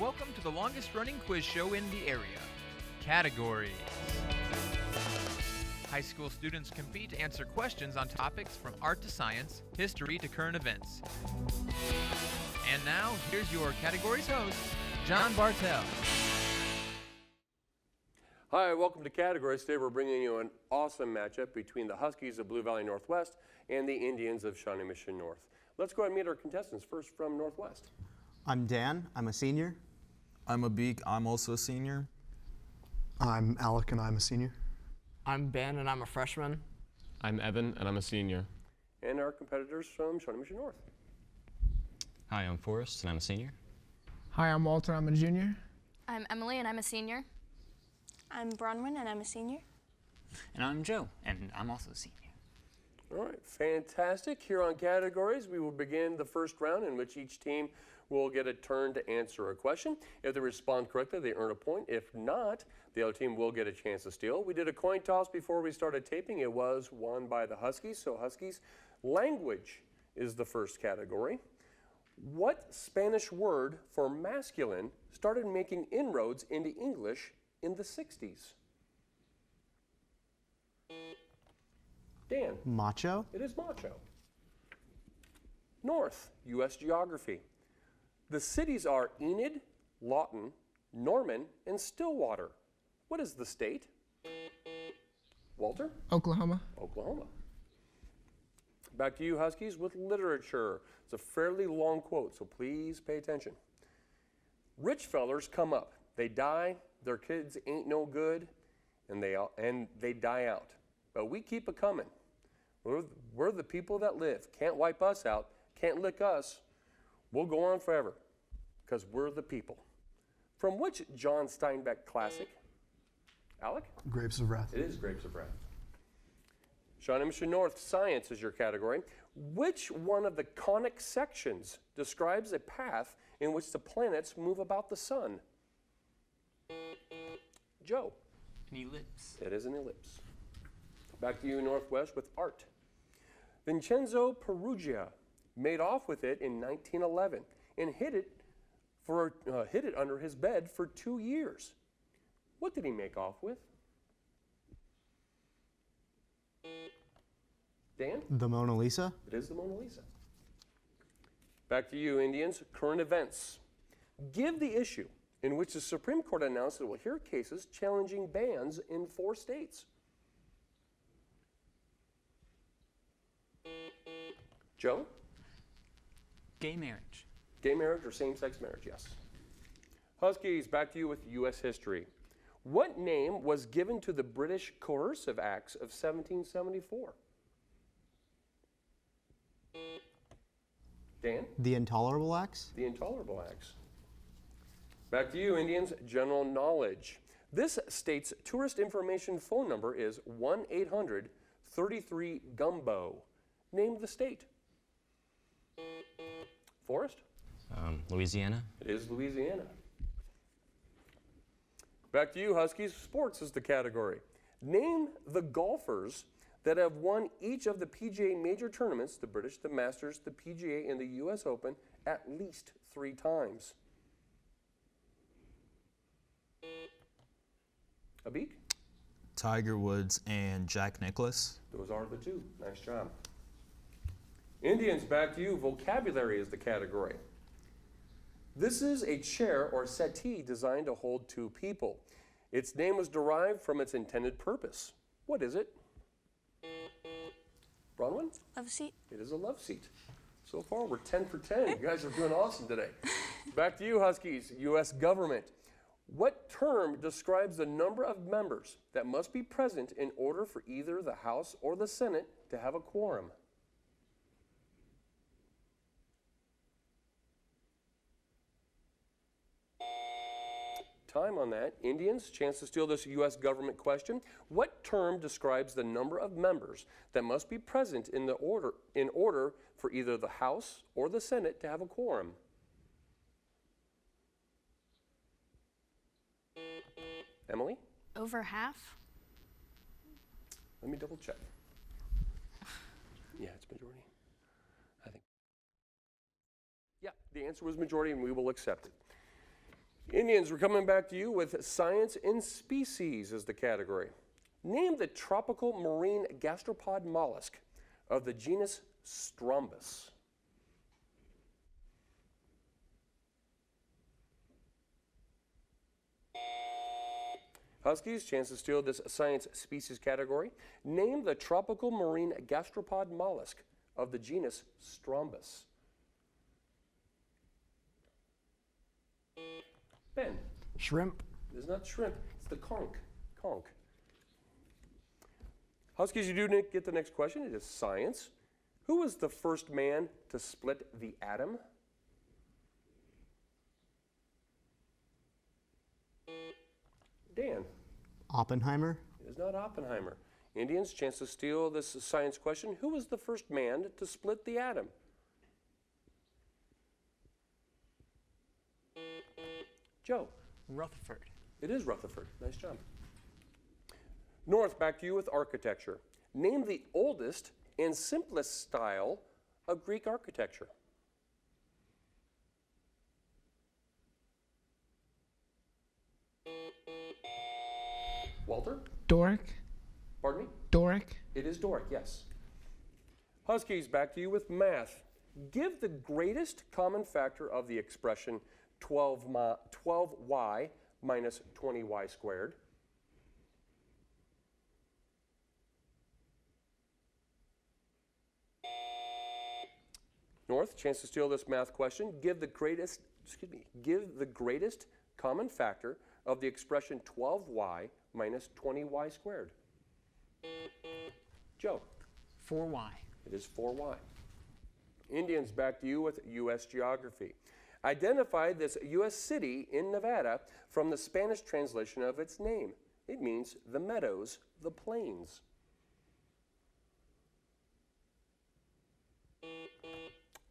welcome to the longest running quiz show in the area. Categories. High school students compete to answer questions on topics from art to science, history to current events. And now, here's your categories host, John Bartell. Hi, welcome to Categories. Today we're bringing you an awesome matchup between the Huskies of Blue Valley Northwest and the Indians of Shawnee Mission North. Let's go ahead and meet our contestants. First from Northwest. I'm Dan. I'm a senior. I'm Abik. I'm also a senior. I'm Alec, and I'm a senior. I'm Ben, and I'm a freshman. I'm Evan, and I'm a senior. And our competitors from Shawnee Mission North. Hi, I'm Forrest, and I'm a senior. Hi, I'm Walter. I'm a junior. I'm Emily, and I'm a senior. I'm Bronwyn, and I'm a senior. And I'm Joe, and I'm also a senior. All right, fantastic. Here on Categories, we will begin the first round in which each team will get a turn to answer a question. If they respond correctly, they earn a point. If not, the other team will get a chance to steal. We did a coin toss before we started taping. It was won by the Huskies. So Huskies, language is the first category. What Spanish word for masculine started making inroads into English in the 60s? Dan. Macho. It is macho. North, U.S. geography. The cities are Enid, Lawton, Norman, and Stillwater. What is the state? Walter? Oklahoma. Oklahoma. Back to you, Huskies, with literature. It's a fairly long quote, so please pay attention. Rich fellers come up. They die, their kids ain't no good, and they die out. But we keep a coming. We're the people that live. Can't wipe us out, can't lick us. We'll go on forever, because we're the people. From which John Steinbeck classic? Alec? Grapes of Wrath. It is Grapes of Wrath. Shawnee Mission North, science is your category. Which one of the conic sections describes a path in which the planets move about the sun? Joe? An ellipse. It is an ellipse. Back to you, Northwest, with art. Vincenzo Perugia made off with it in 1911 and hid it under his bed for 2 years. What did he make off with? Dan? The Mona Lisa. It is the Mona Lisa. Back to you, Indians. Current events. Give the issue in which the Supreme Court announced it will hear cases challenging bans in 4 states. Joe? Gay marriage. Gay marriage or same-sex marriage, yes. Huskies, back to you with U.S. history. What name was given to the British Coercive Acts of 1774? Dan? The Intolerable Acts. The Intolerable Acts. Back to you, Indians. General knowledge. This state's tourist information phone number is 1-800-33-GUMBO. Name the state. Forrest? Louisiana. It is Louisiana. Back to you, Huskies. Sports is the category. Name the golfers that have won each of the PGA major tournaments, the British, the Masters, the PGA, and the U.S. Open, at least 3 times. Abik? Tiger Woods and Jack Nicklaus. Those are the 2. Nice job. Indians, back to you. Vocabulary is the category. This is a chair or settee designed to hold 2 people. Its name was derived from its intended purpose. What is it? Bronwyn? Love seat. It is a love seat. So far, we're 10 for 10. You guys are doing awesome today. Back to you, Huskies. U.S. government. What term describes the number of members that must be present in order for either the House or the Senate to have a quorum? Time on that. Indians, chance to steal this U.S. government question. What term describes the number of members that must be present in order for either the House or the Senate to have a quorum? Emily? Over half? Let me double check. Yeah, it's majority. I think. Yeah, the answer was majority, and we will accept it. Indians, we're coming back to you with science and species as the category. Name the tropical marine gastropod mollusk of the genus Strombus. Huskies, chance to steal this science species category. Name the tropical marine gastropod mollusk of the genus Strombus. Ben. Shrimp. It is not shrimp, it's the conch. Conch. Huskies, you do get the next question. It is science. Who was the first man to split the atom? Dan. Oppenheimer. It is not Oppenheimer. Indians, chance to steal this science question. Who was the first man to split the atom? Joe. Rutherford. It is Rutherford. Nice job. North, back to you with architecture. Name the oldest and simplest style of Greek architecture. Walter? Doric. Pardon me? Doric. It is Doric, yes. Huskies, back to you with math. Give the greatest common factor of the expression 12y minus 20y squared. North, chance to steal this math question. Give the greatest common factor of the expression 12y minus 20y squared. Joe. 4y. It is 4y. Indians, back to you with U.S. geography. Identify this U.S. city in Nevada from the Spanish translation of its name. It means the meadows, the plains.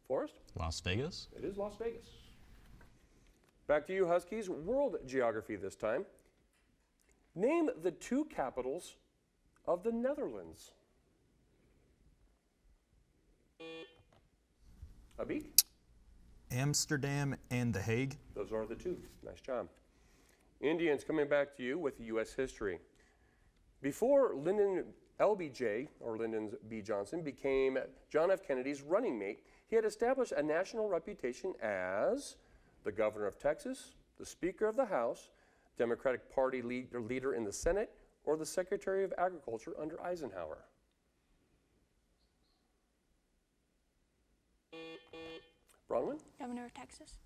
Forrest? Las Vegas. It is Las Vegas. Back to you, Huskies. World geography this time. Name the two capitals of the Netherlands. Abik? Amsterdam and The Hague. Those are the two. Nice job. Indians, coming back to you with U.S. history. Before Lyndon LBJ, or Lyndon B. Johnson, became John F. Kennedy's running mate, he had established a national reputation as the governor of Texas, the Speaker of the House, Democratic Party leader in the Senate, or the Secretary of Agriculture under Eisenhower. Bronwyn? Governor of Texas.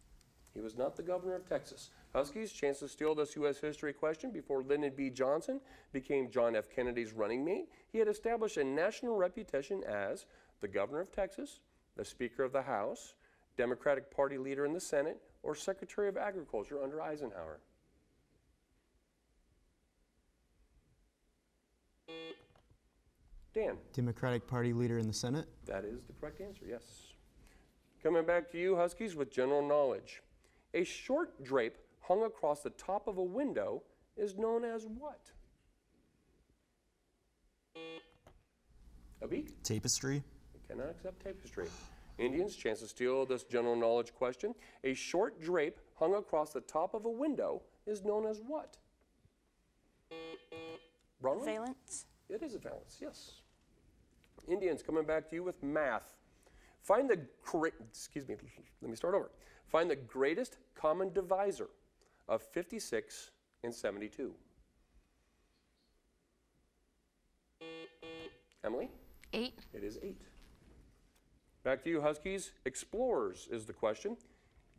He was not the governor of Texas. Huskies, chance to steal this U.S. history question. Before Lyndon B. Johnson became John F. Kennedy's running mate, he had established a national reputation as the governor of Texas, the Speaker of the House, Democratic Party leader in the Senate, or Secretary of Agriculture under Eisenhower. Dan? Democratic Party leader in the Senate. That is the correct answer, yes. Coming back to you, Huskies, with general knowledge. A short drape hung across the top of a window is known as what? Abik? Tapestry. We cannot accept tapestry. Indians, chance to steal this general knowledge question. A short drape hung across the top of a window is known as what? Bronwyn? Valence. It is a valence, yes. Indians, coming back to you with math. Find the Find the greatest common divisor of 56 and 72. Emily? 8. It is 8. Back to you, Huskies. Explorers is the question.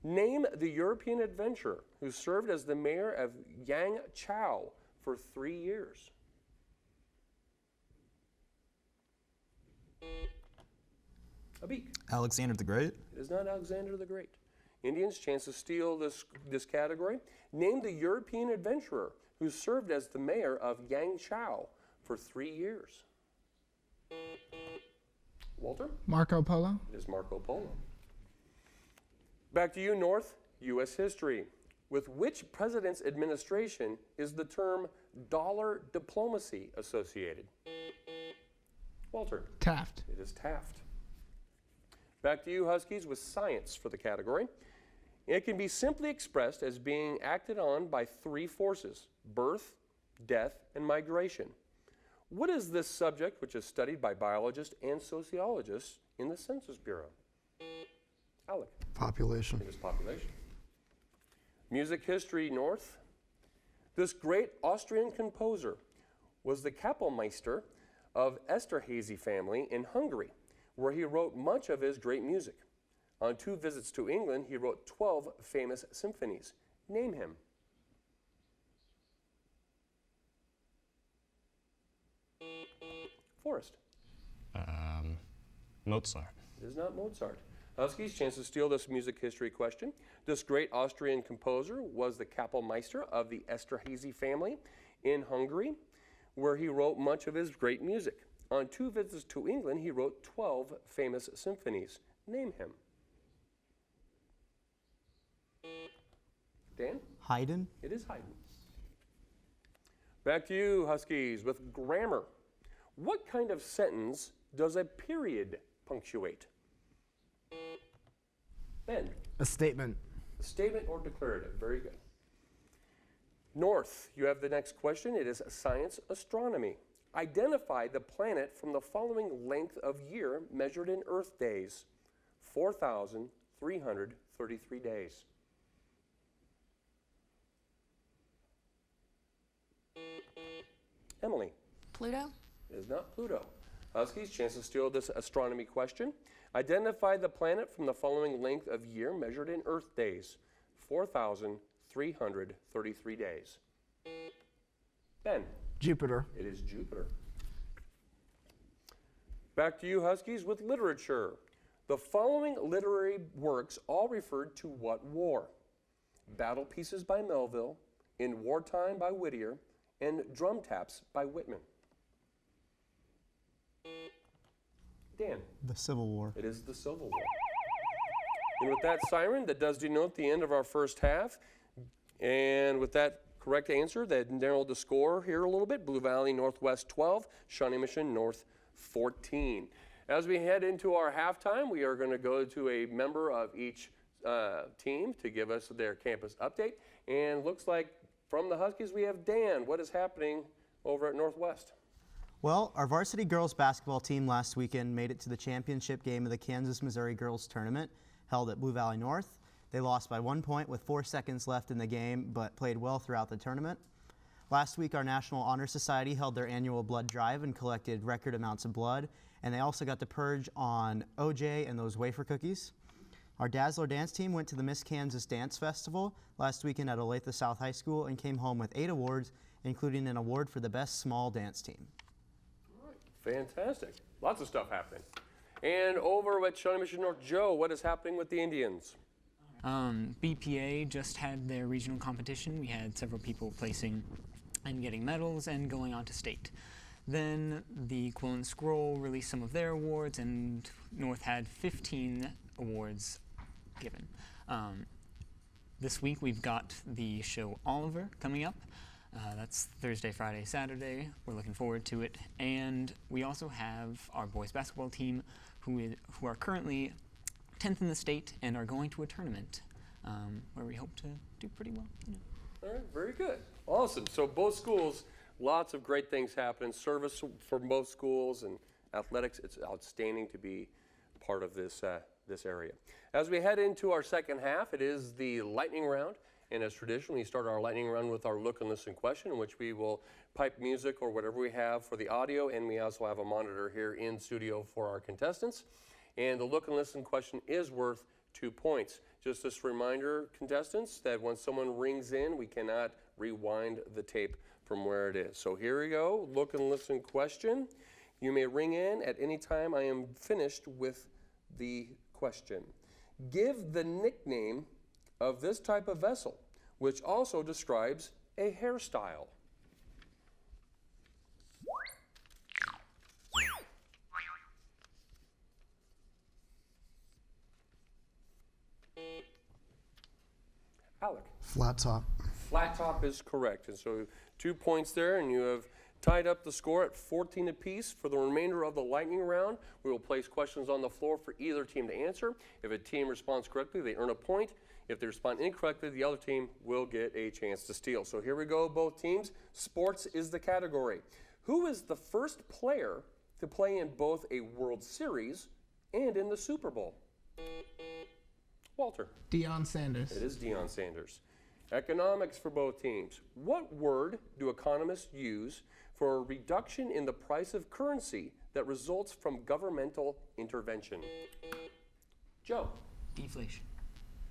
Name the European adventurer who served as the mayor of Yangzhou for 3 years. Abik? Alexander the Great. It is not Alexander the Great. Indians, chance to steal this category. Name the European adventurer who served as the mayor of Yangzhou for 3 years. Walter? Marco Polo. It is Marco Polo. Back to you, North, U.S. history. With which president's administration is the term dollar diplomacy associated? Walter? Taft. It is Taft. Back to you, Huskies, with science for the category. It can be simply expressed as being acted on by three forces: birth, death, and migration. What is this subject which is studied by biologists and sociologists in the Census Bureau? Alec. Population. It is population. Music history north. This great Austrian composer was the Kapellmeister of Esterházy family in Hungary, where he wrote much of his great music. On 2 visits to England, he wrote 12 famous symphonies. Name him. Forrest. Mozart. It is not Mozart. Huskies, chance to steal this music history question. This great Austrian composer was the Kapellmeister of the Esterházy family in Hungary, where he wrote much of his great music. On 2 visits to England, he wrote 12 famous symphonies. Name him. Dan? Haydn. It is Haydn. Back to you, Huskies, with grammar. What kind of sentence does a period punctuate? Ben? A statement. A statement or declarative. Very good. North, you have the next question. It is science astronomy. Identify the planet from the following length of year measured in Earth days. 4,333 days. Emily. Pluto? It is not Pluto. Huskies, chance to steal this astronomy question. Identify the planet from the following length of year measured in Earth days. 4,333 days. Ben. Jupiter. It is Jupiter. Back to you, Huskies, with literature. The following literary works all referred to what war? Battle Pieces by Melville, In Wartime by Whittier, and Drum Taps by Whitman. Dan. The Civil War. It is the Civil War. And with that siren, that does denote the end of our first half. And with that correct answer, that narrowed the score here a little bit. Blue Valley Northwest 12, Shawnee Mission North 14. As we head into our halftime, we are going to go to a member of each team to give us their campus update. And looks like from the Huskies, we have Dan. What is happening over at Northwest? Well, our varsity girls basketball team last weekend made it to the championship game of the Kansas-Missouri Girls Tournament held at Blue Valley North. They lost by 1 point with 4 seconds left in the game, but played well throughout the tournament. Last week, our National Honor Society held their annual blood drive and collected record amounts of blood, and they also got to purge on OJ and those wafer cookies. Our Dazzler dance team went to the Miss Kansas Dance Festival last weekend at Olathe South High School and came home with 8 awards, including an award for the best small dance team. Fantastic. Lots of stuff happening. And over at Shawnee Mission North, Joe, what is happening with the Indians? BPA just had their regional competition. We had several people placing and getting medals and going on to state. Then the Quill and Scroll released some of their awards, and North had 15 awards given. This week we've got the show Oliver coming up. That's Thursday, Friday, Saturday. We're looking forward to it. And we also have our boys basketball team who are currently 10th in the state and are going to a tournament where we hope to do pretty well. All right, very good. Awesome. So both schools, lots of great things happening. Service for both schools and athletics. It's outstanding to be part of this area. As we head into our second half, it is the lightning round. And as traditional, we start our lightning round with our look and listen question, in which we will pipe music or whatever we have for the audio, and we also have a monitor here in studio for our contestants. And the look and listen question is worth 2 points. Just this reminder, contestants, that when someone rings in, we cannot rewind the tape from where it is. So here we go, look and listen question. You may ring in at any time I am finished with the question. Give the nickname of this type of vessel, which also describes a hairstyle. Alec. Flat top. Flat top is correct. And so 2 points there, and you have Tied up the score at 14 apiece. For the remainder of the lightning round, we will place questions on the floor for either team to answer. If a team responds correctly, they earn a point. If they respond incorrectly, the other team will get a chance to steal. So here we go, both teams. Sports is the category. Who is the first player to play in both a World Series and in the Super Bowl? Walter. Deion Sanders. It is Deion Sanders. Economics for both teams. What word do economists use for a reduction in the price of currency that results from governmental intervention? Joe. Deflation.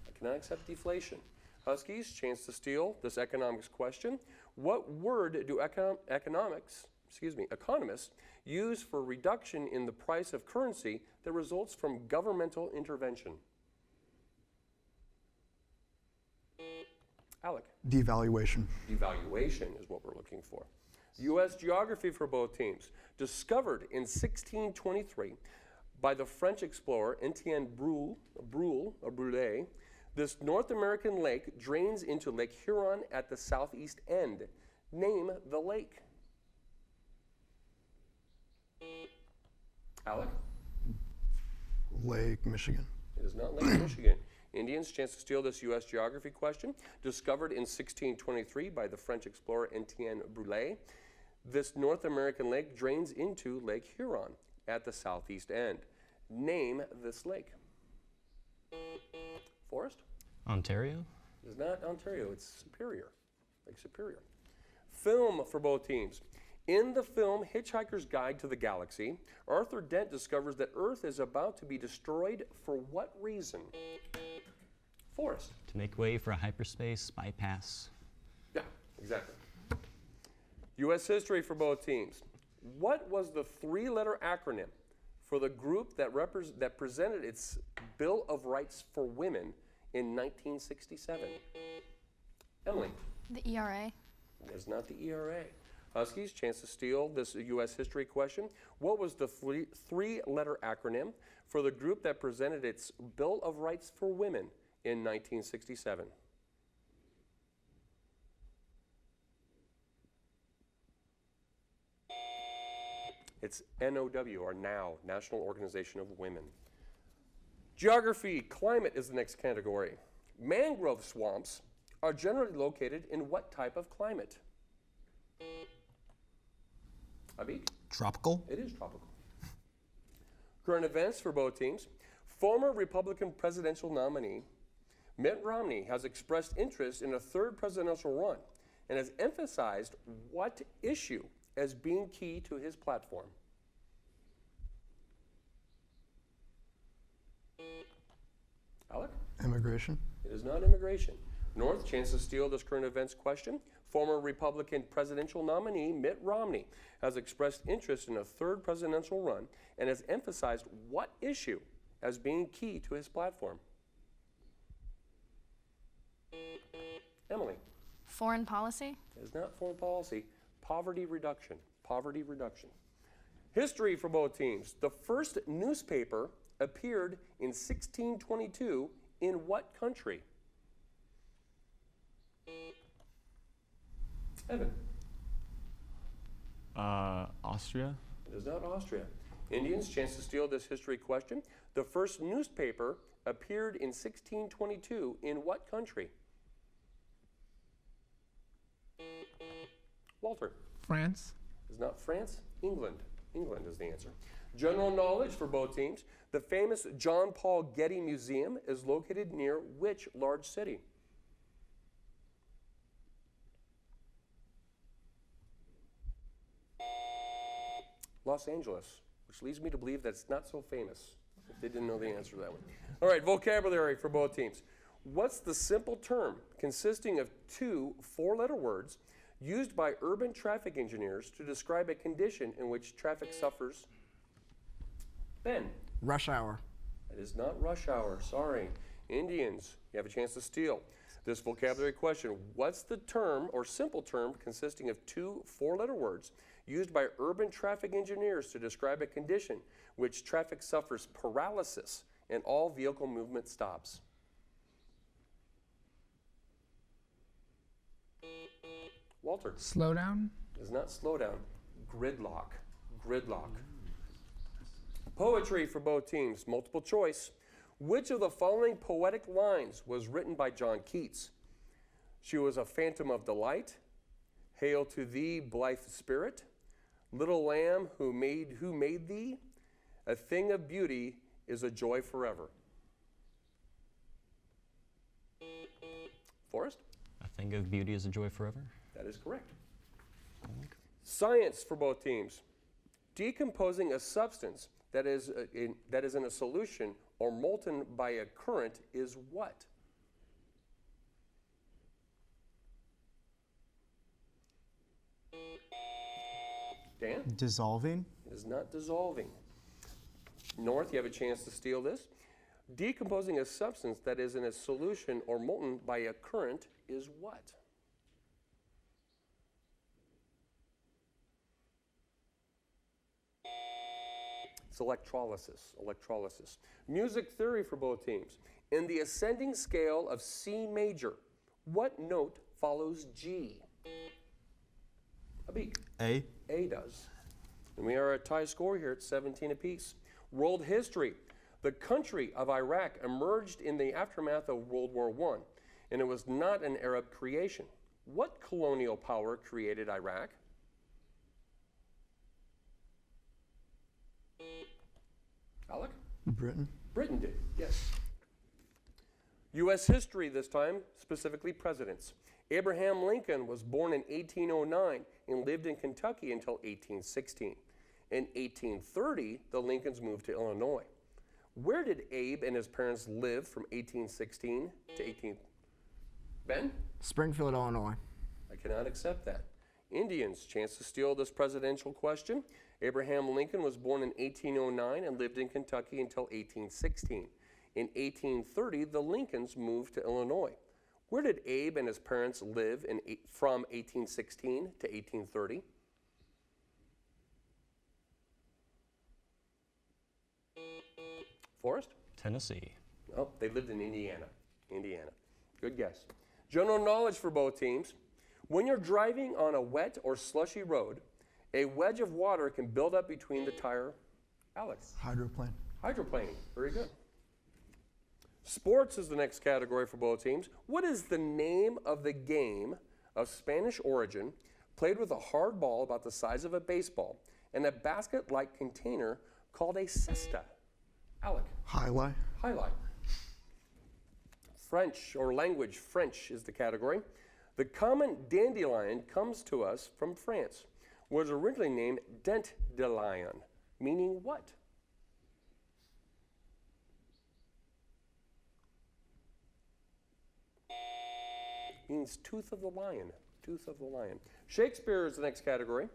I cannot accept deflation. Huskies, chance to steal this economics question. What word do economists use for reduction in the price of currency that results from governmental intervention? Alec. Devaluation. Devaluation is what we're looking for. U.S. geography for both teams. Discovered in 1623 by the French explorer Etienne Brulé, this North American lake drains into Lake Huron at the southeast end. Name the lake. Alec? Lake Michigan. It is not Lake Michigan. Indians, chance to steal this U.S. geography question. Discovered in 1623 by the French explorer Etienne Brulé, this North American lake drains into Lake Huron at the southeast end. Name this lake. Forrest? Ontario? It is not Ontario, it's Superior. Lake Superior. Film for both teams. In the film Hitchhiker's Guide to the Galaxy, Arthur Dent discovers that Earth is about to be destroyed for what reason? Forrest. To make way for a hyperspace bypass. Yeah, exactly. U.S. history for both teams. What was the three-letter acronym for the group that presented its Bill of Rights for Women in 1967? Emily. The ERA. It's not the ERA. Huskies, chance to steal this U.S. history question. What was the three-letter acronym for the group that presented its Bill of Rights for Women in 1967? It's NOW, or NOW, National Organization of Women. Geography, climate is the next category. Mangrove swamps are generally located in what type of climate? Abik? Tropical. It is tropical. Current events for both teams. Former Republican presidential nominee Mitt Romney has expressed interest in a third presidential run and has emphasized what issue as being key to his platform? Alec? Immigration. It is not immigration. North, chance to steal this current events question. Former Republican presidential nominee Mitt Romney has expressed interest in a third presidential run and has emphasized what issue as being key to his platform? Emily? Foreign policy? It is not foreign policy. Poverty reduction. Poverty reduction. History for both teams. The first newspaper appeared in 1622 in what country? Evan? Austria? It is not Austria. Indians, chance to steal this history question. The first newspaper appeared in 1622 in what country? Walter? France. It is not France. England. England is the answer. General knowledge for both teams. The famous John Paul Getty Museum is located near which large city? Los Angeles, which leads me to believe that it's not so famous, if they didn't know the answer to that one. All right, vocabulary for both teams. What's the simple term consisting of two four-letter words used by urban traffic engineers to describe a condition in which traffic suffers? Ben? Rush hour. It is not rush hour, sorry. Indians, you have a chance to steal this vocabulary question. What's the term or simple term consisting of two four-letter words used by urban traffic engineers to describe a condition which traffic suffers paralysis and all vehicle movement stops? Walter? Slow down. It is not slow down. Gridlock. Gridlock. Poetry for both teams. Multiple choice. Which of the following poetic lines was written by John Keats? She was a phantom of delight. Hail to thee, blithe spirit. Little lamb, who made thee? A thing of beauty is a joy forever. Forrest? A thing of beauty is a joy forever. That is correct. Science for both teams. Decomposing a substance that is in a solution or molten by a current is what? Dan? Dissolving. It is not dissolving. North, you have a chance to steal this. Decomposing a substance that is in a solution or molten by a current is what? It's electrolysis. Electrolysis. Music theory for both teams. In the ascending scale of C major, what note follows G? Abik. A. A does. And we are at tie score here at 17 apiece. World history. The country of Iraq emerged in the aftermath of World War I, and it was not an Arab creation. What colonial power created Iraq? Alec? Britain. Britain did, yes. U.S. history this time, specifically presidents. Abraham Lincoln was born in 1809 and lived in Kentucky until 1816. In 1830, the Lincolns moved to Illinois. Where did Abe and his parents live from 1816 to 18... Ben? Springfield, Illinois. I cannot accept that. Indians, chance to steal this presidential question. Abraham Lincoln was born in 1809 and lived in Kentucky until 1816. In 1830, the Lincolns moved to Illinois. Where did Abe and his parents live from 1816 to 1830? Forrest? Tennessee. Oh, they lived in Indiana. Indiana. Good guess. General knowledge for both teams. When you're driving on a wet or slushy road, a wedge of water can build up between the tire. Alex? Hydroplane. Hydroplaning. Very good. Sports is the next category for both teams. What is the name of the game of Spanish origin played with a hard ball about the size of a baseball and a basket-like container called a cesta? Alec? Highlight. Highlight. French or language, French is the category. The common dandelion comes to us from France. Was originally named dent de lion, meaning what? Means tooth of the lion. Tooth of the lion. Shakespeare is the next category.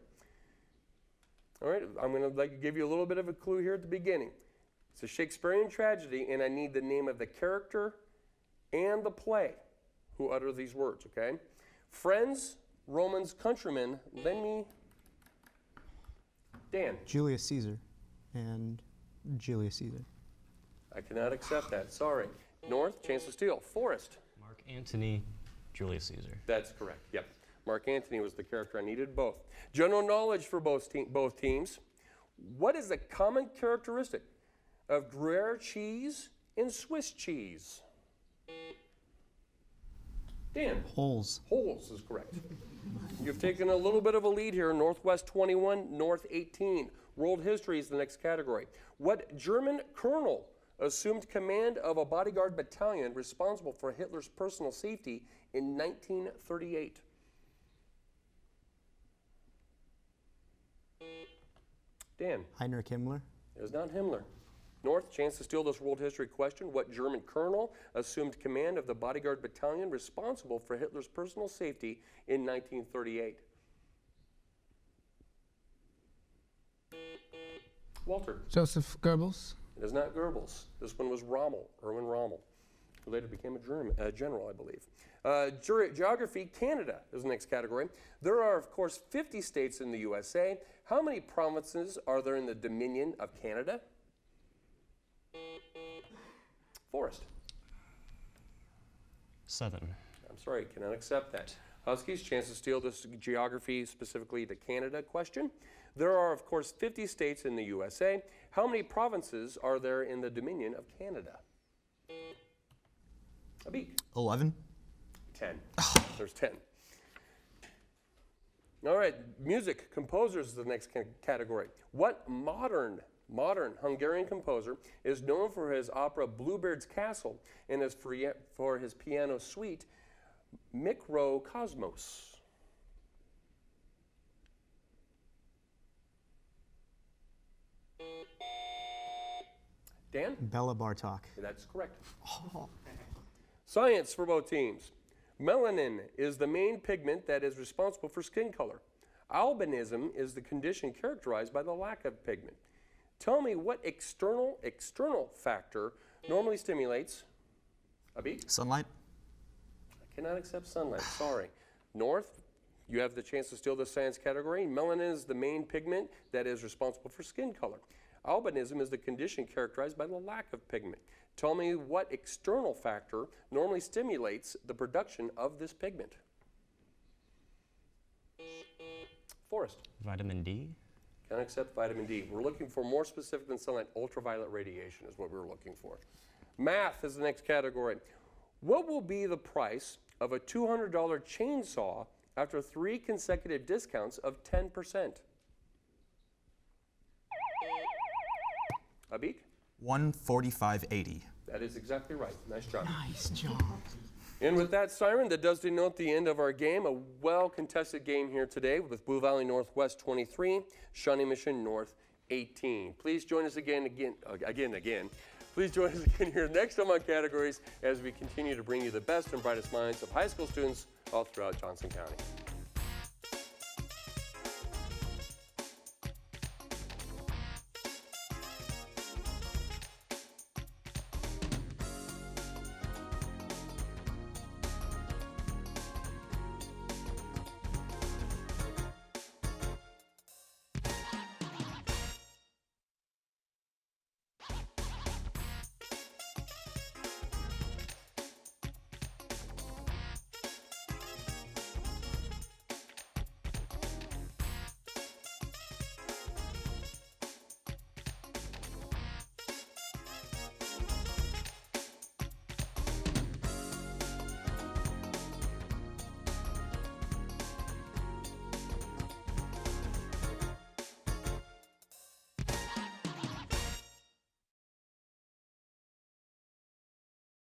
All right, I'm going to give you a little bit of a clue here at the beginning. It's a Shakespearean tragedy, and I need the name of the character and the play who utter these words, okay? Friends, Romans, countrymen, lend me... Dan. Julius Caesar and Julius Caesar. I cannot accept that. Sorry. North, chance to steal. Forrest. Mark Antony, Julius Caesar. That's correct. Yep. Mark Antony was the character. I needed both. General knowledge for both teams. What is the common characteristic of Gruyere cheese and Swiss cheese? Dan. Holes. Holes is correct. You've taken a little bit of a lead here. Northwest 21, North 18. World history is the next category. What German colonel assumed command of a bodyguard battalion responsible for Hitler's personal safety in 1938? Dan. Heinrich Himmler. It was not Himmler. North, chance to steal this world history question. What German colonel assumed command of the bodyguard battalion responsible for Hitler's personal safety in 1938? Walter. Joseph Goebbels. It is not Goebbels. This one was Rommel, Erwin Rommel, who later became a general, I believe. Geography, Canada is the next category. There are, of course, 50 states in the USA. How many provinces are there in the Dominion of Canada? Forrest. 7. I'm sorry, cannot accept that. Huskies, chance to steal this geography, specifically the Canada question. There are, of course, 50 states in the USA. How many provinces are there in the Dominion of Canada? Abik. 11. 10. There's 10. All right, music. Composers is the next category. What modern Hungarian composer is known for his opera Bluebeard's Castle and for his piano suite Mikrokosmos? Dan? Bela Bartok. That's correct. Science for both teams. Melanin is the main pigment that is responsible for skin color. Albinism is the condition characterized by the lack of pigment. Tell me what external factor normally stimulates Abik? Sunlight. I cannot accept sunlight, sorry. North, you have the chance to steal the science category. Melanin is the main pigment that is responsible for skin color. Albinism is the condition characterized by the lack of pigment. Tell me what external factor normally stimulates the production of this pigment. Forrest. Vitamin D. Can accept vitamin D. We're looking for more specific than sunlight. Ultraviolet radiation is what we're looking for. Math is the next category. What will be the price of a $200 chainsaw after 3 consecutive discounts of 10%? Abik? $145.80. That is exactly right. Nice job. Nice job. And with that siren, that does denote the end of our game. A well-contested game here today with Blue Valley Northwest 23, Shawnee Mission North 18. Please join us again. Please join us again here next time on Categories as we continue to bring you the best and brightest minds of high school students all throughout Johnson County.